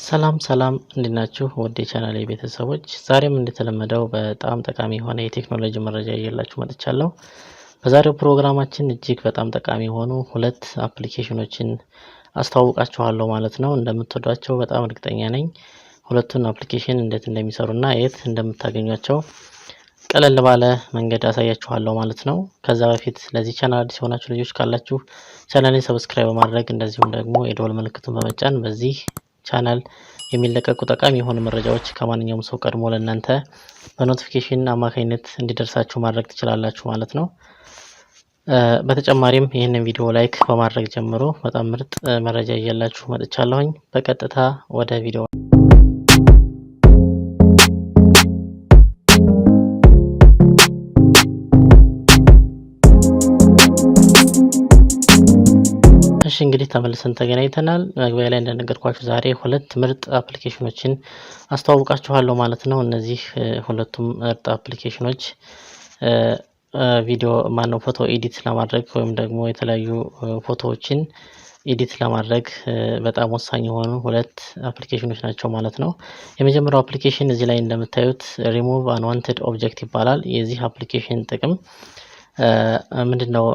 ሰላም እንዴናችሁ ወደ ቻናሌ ቤተሰቦች ዛሬም እንደተለመደው በጣም ጠቃሚ ሆነ የቴክኖሎጂ መረጃ ይዤላችሁ መጥቻለሁ። በዛሬው ፕሮግራማችን እጅግ በጣም ጠቃሚ ሆኑ ሁለት አፕሊኬሽኖችን አስተዋውቃችኋለሁ ማለት ነው። እንደምትወዷቸው በጣም እርግጠኛ ነኝ። ሁለቱን አፕሊኬሽን እንዴት እንደሚሰሩና የት እንደምታገኟቸው ቀለል ባለ መንገድ አሳያችኋለሁ ማለት ነው። ከዛ በፊት ለዚህ ቻናል አዲስ ሆናችሁ ልጆች ካላችሁ ቻናሌን ሰብስክራይብ ማድረግ እንደዚሁም ደግሞ የደወል ምልክቱን በመጫን በዚህ ቻናል የሚለቀቁ ጠቃሚ የሆኑ መረጃዎች ከማንኛውም ሰው ቀድሞ ለእናንተ በኖቲፊኬሽን አማካኝነት እንዲደርሳችሁ ማድረግ ትችላላችሁ ማለት ነው። በተጨማሪም ይህንን ቪዲዮ ላይክ በማድረግ ጀምሮ በጣም ምርጥ መረጃ ይዤላችሁ መጥቻለሁኝ። በቀጥታ ወደ ቪዲዮ እንግዲህ ተመልሰን ተገናኝተናል። መግቢያ ላይ እንደነገርኳችሁ ዛሬ ሁለት ምርጥ አፕሊኬሽኖችን አስተዋውቃችኋለሁ ማለት ነው። እነዚህ ሁለቱም ምርጥ አፕሊኬሽኖች ቪዲዮ ፎቶ ኤዲት ለማድረግ ወይም ደግሞ የተለያዩ ፎቶዎችን ኤዲት ለማድረግ በጣም ወሳኝ የሆኑ ሁለት አፕሊኬሽኖች ናቸው ማለት ነው። የመጀመሪያው አፕሊኬሽን እዚህ ላይ እንደምታዩት ሪሙቭ አንዋንትድ ኦብጀክት ይባላል። የዚህ አፕሊኬሽን ጥቅም ምንድነው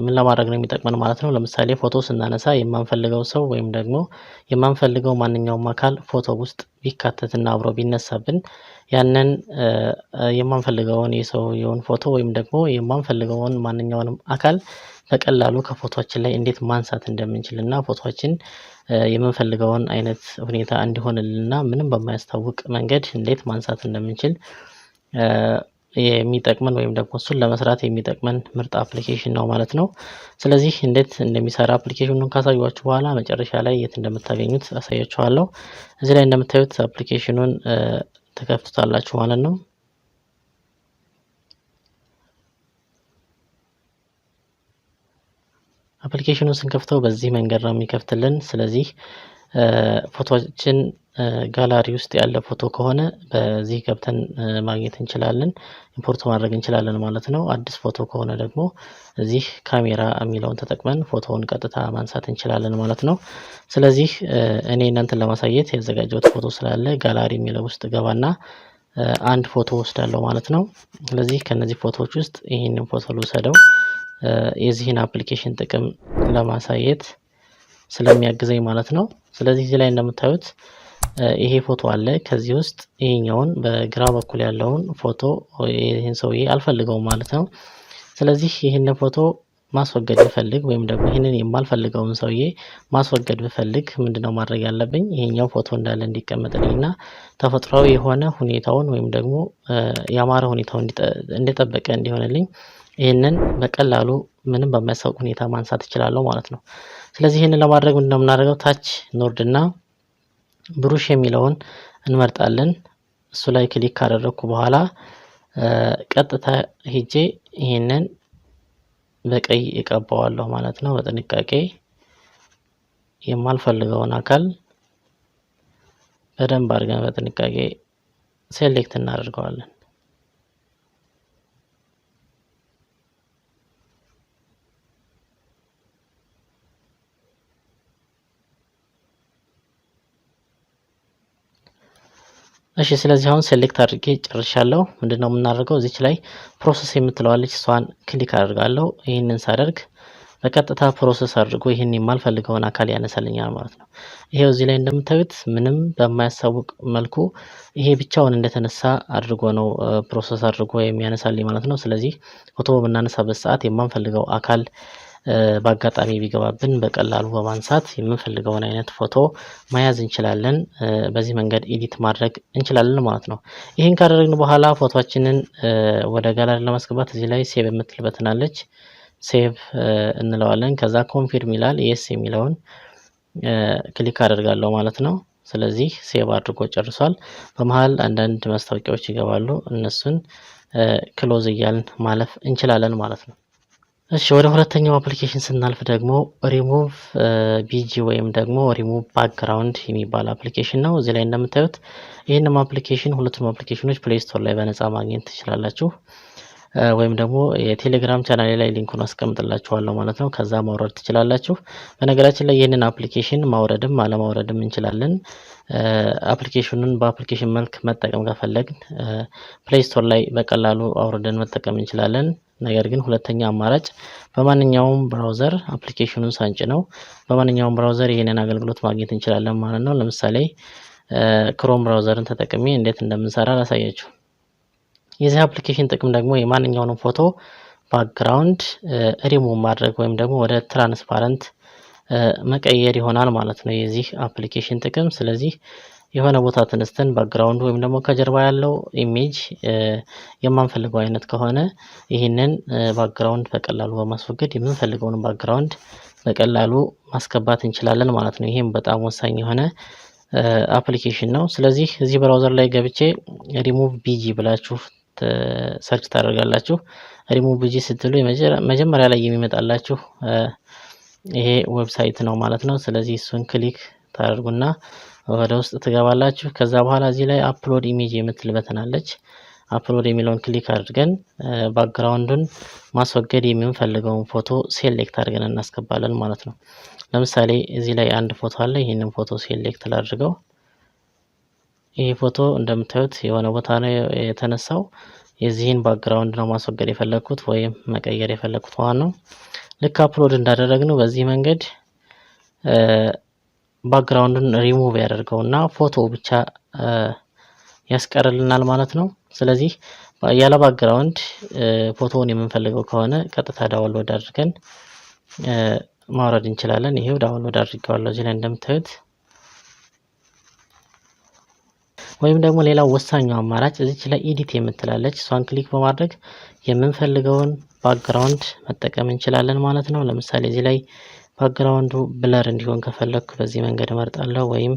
ምን ለማድረግ ነው የሚጠቅመን ማለት ነው። ለምሳሌ ፎቶ ስናነሳ የማንፈልገው ሰው ወይም ደግሞ የማንፈልገው ማንኛውም አካል ፎቶ ውስጥ ቢካተትና አብሮ ቢነሳብን ያንን የማንፈልገውን የሰውየውን ፎቶ ወይም ደግሞ የማንፈልገውን ማንኛውንም አካል በቀላሉ ከፎቶአችን ላይ እንዴት ማንሳት እንደምንችልና ፎቶአችን የምንፈልገውን አይነት ሁኔታ እንዲሆንልና ምንም በማያስታውቅ መንገድ እንዴት ማንሳት እንደምንችል የሚጠቅመን ወይም ደግሞ እሱን ለመስራት የሚጠቅመን ምርጥ አፕሊኬሽን ነው ማለት ነው። ስለዚህ እንዴት እንደሚሰራ አፕሊኬሽኑን ካሳያችሁ በኋላ መጨረሻ ላይ የት እንደምታገኙት አሳያችኋለሁ። እዚህ ላይ እንደምታዩት አፕሊኬሽኑን ተከፍቱታላችሁ ማለት ነው። አፕሊኬሽኑን ስንከፍተው በዚህ መንገድ ነው የሚከፍትልን። ስለዚህ ፎቶችን ጋላሪ ውስጥ ያለ ፎቶ ከሆነ በዚህ ገብተን ማግኘት እንችላለን፣ ኢምፖርት ማድረግ እንችላለን ማለት ነው። አዲስ ፎቶ ከሆነ ደግሞ እዚህ ካሜራ የሚለውን ተጠቅመን ፎቶውን ቀጥታ ማንሳት እንችላለን ማለት ነው። ስለዚህ እኔ እናንተን ለማሳየት ያዘጋጀሁት ፎቶ ስላለ ጋላሪ የሚለው ውስጥ ገባና አንድ ፎቶ ወስዳለሁ ማለት ነው። ስለዚህ ከነዚህ ፎቶዎች ውስጥ ይሄንን ፎቶ ልውሰደው የዚህን አፕሊኬሽን ጥቅም ለማሳየት ስለሚያግዘኝ ማለት ነው። ስለዚህ እዚህ ላይ እንደምታዩት ይሄ ፎቶ አለ። ከዚህ ውስጥ ይሄኛውን በግራ በኩል ያለውን ፎቶ ይሄን ሰውዬ አልፈልገውም ማለት ነው። ስለዚህ ይሄንን ፎቶ ማስወገድ ብፈልግ ወይም ደግሞ ይሄንን የማልፈልገውን ሰውዬ ማስወገድ ብፈልግ ምንድነው ማድረግ ያለብኝ? ይሄኛው ፎቶ እንዳለ እንዲቀመጥልኝና ተፈጥሯዊ የሆነ ሁኔታውን ወይም ደግሞ ያማረ ሁኔታውን እንደጠበቀ እንዲሆንልኝ ይሄንን በቀላሉ ምንም በማያሳውቅ ሁኔታ ማንሳት እችላለሁ ማለት ነው። ስለዚህ ይሄንን ለማድረግ ምንድነው የምናደርገው? ታች ኖርድና ብሩሽ የሚለውን እንመርጣለን። እሱ ላይ ክሊክ ካደረኩ በኋላ ቀጥታ ሄጄ ይሄንን በቀይ እቀባዋለሁ ማለት ነው። በጥንቃቄ የማልፈልገውን አካል በደንብ አድርገን በጥንቃቄ ሴሌክት እናደርገዋለን። እሺ ስለዚህ አሁን ሴሌክት አድርጌ ጨርሻለሁ። ምንድነው የምናደርገው? እዚች ላይ ፕሮሰስ የምትለዋለች እሷን ክሊክ አደርጋለሁ። ይሄንን ሳደርግ በቀጥታ ፕሮሰስ አድርጎ ይሄን የማልፈልገውን አካል ያነሳልኛል ማለት ነው። ይሄው እዚህ ላይ እንደምታዩት ምንም በማያሳውቅ መልኩ ይሄ ብቻውን እንደተነሳ አድርጎ ነው ፕሮሰስ አድርጎ የሚያነሳልኝ ማለት ነው። ስለዚህ ፎቶ በመናነሳበት ሰዓት የማንፈልገው አካል በአጋጣሚ ቢገባብን በቀላሉ በማንሳት የምንፈልገውን አይነት ፎቶ መያዝ እንችላለን። በዚህ መንገድ ኤዲት ማድረግ እንችላለን ማለት ነው። ይሄን ካደረግን በኋላ ፎቶአችንን ወደ ጋላሪ ለማስገባት እዚህ ላይ ሴቭ የምትል በተን አለች። ሴቭ እንለዋለን። ከዛ ኮንፊርም ይላል። የስ የሚለውን ክሊክ አደርጋለሁ ማለት ነው። ስለዚህ ሴቭ አድርጎ ጨርሷል። በመሃል አንዳንድ ማስታወቂያዎች ይገባሉ። እነሱን ክሎዝ እያልን ማለፍ እንችላለን ማለት ነው። እሺ ወደ ሁለተኛው አፕሊኬሽን ስናልፍ ደግሞ ሪሙቭ ቢጂ ወይም ደግሞ ሪሙቭ ባክግራውንድ የሚባል አፕሊኬሽን ነው። እዚህ ላይ እንደምታዩት ይሄንን አፕሊኬሽን ሁለቱም አፕሊኬሽኖች ፕሌይ ስቶር ላይ በነፃ ማግኘት ትችላላችሁ። ወይም ደግሞ የቴሌግራም ቻናሌ ላይ ሊንኩን አስቀምጥላችኋለሁ ማለት ነው። ከዛ ማውረድ ትችላላችሁ። በነገራችን ላይ ይሄንን አፕሊኬሽን ማውረድም አለማውረድም እንችላለን። አፕሊኬሽኑን በአፕሊኬሽን መልክ መጠቀም ከፈለግን ፕሌይ ስቶር ላይ በቀላሉ አውርደን መጠቀም እንችላለን። ነገር ግን ሁለተኛ አማራጭ በማንኛውም ብራውዘር አፕሊኬሽኑን ሳንጭነው በማንኛውም ብራውዘር ይሄንን አገልግሎት ማግኘት እንችላለን ማለት ነው። ለምሳሌ ክሮም ብራውዘርን ተጠቅሜ እንዴት እንደምንሰራ ላሳያችሁ። የዚህ አፕሊኬሽን ጥቅም ደግሞ የማንኛውንም ፎቶ ባክግራውንድ ሪሙቭ ማድረግ ወይም ደግሞ ወደ ትራንስፓረንት መቀየር ይሆናል ማለት ነው የዚህ አፕሊኬሽን ጥቅም። ስለዚህ የሆነ ቦታ ተነስተን ባክግራውንድ ወይም ደግሞ ከጀርባ ያለው ኢሜጅ የማንፈልገው አይነት ከሆነ ይህንን ባክግራውንድ በቀላሉ በማስወገድ የምንፈልገውን ባክግራውንድ በቀላሉ ማስገባት እንችላለን ማለት ነው። ይሄም በጣም ወሳኝ የሆነ አፕሊኬሽን ነው። ስለዚህ እዚህ ብራውዘር ላይ ገብቼ ሪሙቭ ቢጂ ብላችሁ ሰርች ታደርጋላችሁ። ሪሙቭ ቢጂ ስትሉ መጀመሪያ ላይ የሚመጣላችሁ ይሄ ዌብሳይት ነው ማለት ነው። ስለዚህ እሱን ክሊክ ታደርጉና ወደ ውስጥ ትገባላችሁ። ከዛ በኋላ እዚህ ላይ አፕሎድ ኢሜጅ የምትል በተን አለች። አፕሎድ የሚለውን ክሊክ አድርገን ባክግራውንዱን ማስወገድ የምንፈልገውን ፎቶ ሴሌክት አድርገን እናስገባለን ማለት ነው። ለምሳሌ እዚህ ላይ አንድ ፎቶ አለ። ይሄንን ፎቶ ሴሌክት ላድርገው። ይሄ ፎቶ እንደምታዩት የሆነ ቦታ ነው የተነሳው። የዚህን ባክግራውንድ ነው ማስወገድ የፈለኩት ወይም መቀየር የፈለኩት ማለት ነው። ልክ አፕሎድ እንዳደረግነው በዚህ መንገድ ባክግራውንዱን ሪሙቭ ያደርገውና ፎቶ ብቻ ያስቀርልናል ማለት ነው። ስለዚህ ያለ ባክግራውንድ ፎቶውን የምንፈልገው ከሆነ ቀጥታ ዳውንሎድ አድርገን ማውረድ እንችላለን። ይሄው ዳውንሎድ አድርጌዋለሁ እዚህ ላይ እንደምታዩት። ወይም ደግሞ ሌላው ወሳኙ አማራጭ እዚች ላይ ኤዲት የምትላለች እሷን ክሊክ በማድረግ የምንፈልገውን ባክግራውንድ መጠቀም እንችላለን ማለት ነው። ለምሳሌ እዚህ ላይ ባክግራውንዱ ብለር እንዲሆን ከፈለኩ በዚህ መንገድ እመርጣለሁ። ወይም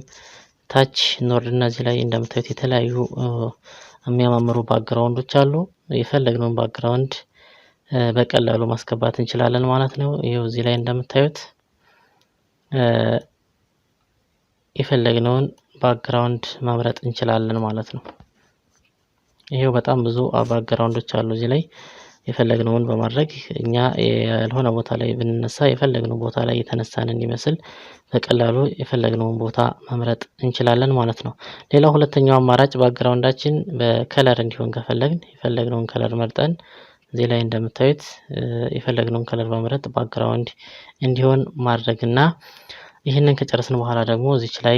ታች ኖርድና እዚህ ላይ እንደምታዩት የተለያዩ የሚያማምሩ ባክግራውንዶች አሉ። የፈለግነውን ባክግራውንድ በቀላሉ ማስገባት እንችላለን ማለት ነው። ይሄው እዚህ ላይ እንደምታዩት የፈለግነውን ባክግራውንድ መምረጥ እንችላለን ማለት ነው። ይሄው በጣም ብዙ ባክግራውንዶች አሉ እዚህ ላይ የፈለግነውን በማድረግ እኛ ያልሆነ ቦታ ላይ ብንነሳ የፈለግነው ቦታ ላይ የተነሳን እንዲመስል በቀላሉ የፈለግነውን ቦታ መምረጥ እንችላለን ማለት ነው። ሌላው ሁለተኛው አማራጭ ባክግራውንዳችን በከለር እንዲሆን ከፈለግን የፈለግነውን ከለር መርጠን እዚህ ላይ እንደምታዩት የፈለግነውን ከለር በመምረጥ ባክግራውንድ እንዲሆን ማድረግና ይህንን ከጨረስን በኋላ ደግሞ እዚች ላይ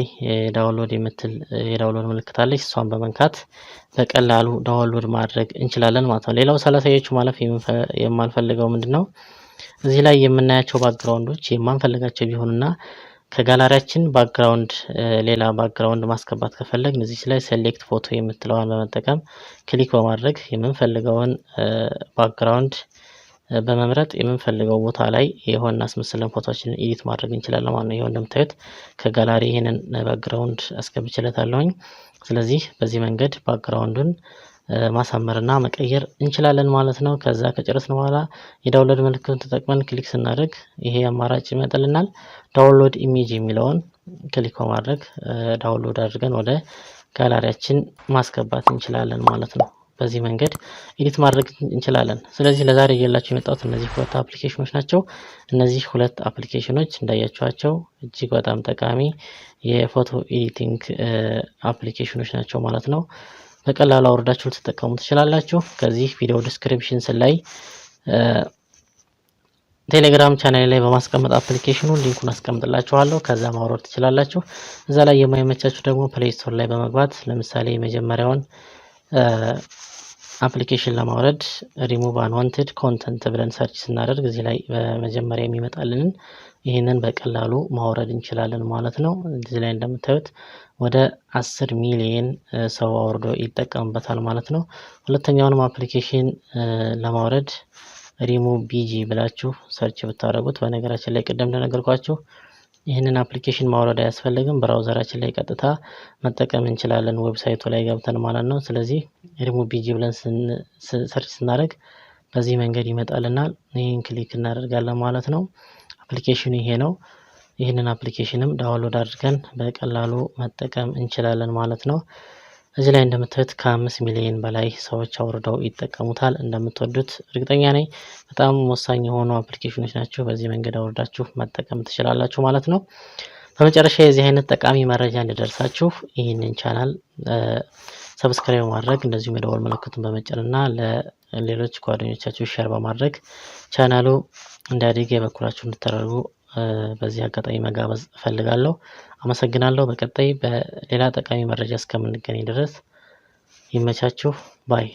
ዳውንሎድ የምትል የዳውንሎድ ምልክት አለች። እሷን በመንካት በቀላሉ ዳውንሎድ ማድረግ እንችላለን ማለት ነው። ሌላው ሳላሳያችሁ ማለፍ የማልፈልገው ምንድነው እዚህ ላይ የምናያቸው ባክግራውንዶች የማንፈልጋቸው ቢሆኑና ከጋላሪያችን ባክግራውንድ ሌላ ባክግራውንድ ማስገባት ከፈለግን እዚች ላይ ሴሌክት ፎቶ የምትለዋን በመጠቀም ክሊክ በማድረግ የምንፈልገውን ባክግራውንድ በመምረጥ የምንፈልገው ቦታ ላይ የሆነ አስመስለን ፎቶዎችን ኤዲት ማድረግ እንችላለን ማለት ነው። ይሄው እንደምታዩት ከጋላሪ ይሄንን ባክግራውንድ አስገብቼለታለሁኝ። ስለዚህ በዚህ መንገድ ባክግራውንዱን ማሳመርና መቀየር እንችላለን ማለት ነው። ከዛ ከጨረስን በኋላ የዳውንሎድ ምልክቱን ተጠቅመን ክሊክ ስናደርግ ይሄ አማራጭ ይመጣልናል። ዳውንሎድ ኢሜጅ የሚለውን ክሊክ በማድረግ ዳውንሎድ አድርገን ወደ ጋላሪያችን ማስገባት እንችላለን ማለት ነው። በዚህ መንገድ ኤዲት ማድረግ እንችላለን። ስለዚህ ለዛሬ ይዤላችሁ የመጣሁት እነዚህ ሁለት አፕሊኬሽኖች ናቸው። እነዚህ ሁለት አፕሊኬሽኖች እንዳያችኋቸው እጅግ በጣም ጠቃሚ የፎቶ ኤዲቲንግ አፕሊኬሽኖች ናቸው ማለት ነው። በቀላሉ አውርዳችሁ ልትጠቀሙ ትችላላችሁ። ከዚህ ቪዲዮ ዲስክሪፕሽን ላይ ቴሌግራም ቻናል ላይ በማስቀመጥ አፕሊኬሽኑን ሊንኩን አስቀምጥላችኋለሁ። ከዛ ማውረድ ትችላላችሁ። እዛ ላይ የማይመቻችሁ ደግሞ ፕሌይ ስቶር ላይ በመግባት ለምሳሌ የመጀመሪያውን አፕሊኬሽን ለማውረድ ሪሙቭ አንዋንትድ ኮንተንት ብለን ሰርች ስናደርግ እዚህ ላይ በመጀመሪያ የሚመጣልንን ይህንን በቀላሉ ማውረድ እንችላለን ማለት ነው። እዚህ ላይ እንደምታዩት ወደ 10 ሚሊዮን ሰው አውርዶ ይጠቀምበታል ማለት ነው። ሁለተኛውንም አፕሊኬሽን ለማውረድ ሪሙቭ ቢጂ ብላችሁ ሰርች ብታደርጉት በነገራችን ላይ ቀደም እንደነገርኳችሁ ይህንን አፕሊኬሽን ማውረድ አያስፈልግም። ብራውዘራችን ላይ ቀጥታ መጠቀም እንችላለን ዌብሳይቱ ላይ ገብተን ማለት ነው። ስለዚህ ሪሙቭ ቢጂ ብለን ሰርች ስናደርግ በዚህ መንገድ ይመጣልናል። ይሄን ክሊክ እናደርጋለን ማለት ነው። አፕሊኬሽኑ ይሄ ነው። ይህንን አፕሊኬሽንም ዳውንሎድ አድርገን በቀላሉ መጠቀም እንችላለን ማለት ነው። እዚህ ላይ እንደምታዩት ከ5 ሚሊዮን በላይ ሰዎች አውርደው ይጠቀሙታል። እንደምትወዱት እርግጠኛ ነኝ። በጣም ወሳኝ የሆኑ አፕሊኬሽኖች ናቸው። በዚህ መንገድ አውርዳችሁ መጠቀም ትችላላችሁ ማለት ነው። በመጨረሻ የዚህ አይነት ጠቃሚ መረጃ እንዲደርሳችሁ ይህንን ቻናል ሰብስክራይብ ማድረግ እንደዚሁም የደወል ምልክቱን በመጫንና ለሌሎች ጓደኞቻችሁ ሼር በማድረግ ቻናሉ እንዲያድግ የበኩላችሁን እንድታደርጉ በዚህ አጋጣሚ መጋበዝ እፈልጋለሁ። አመሰግናለሁ። በቀጣይ በሌላ ጠቃሚ መረጃ እስከምንገናኝ ድረስ ይመቻችሁ ባይ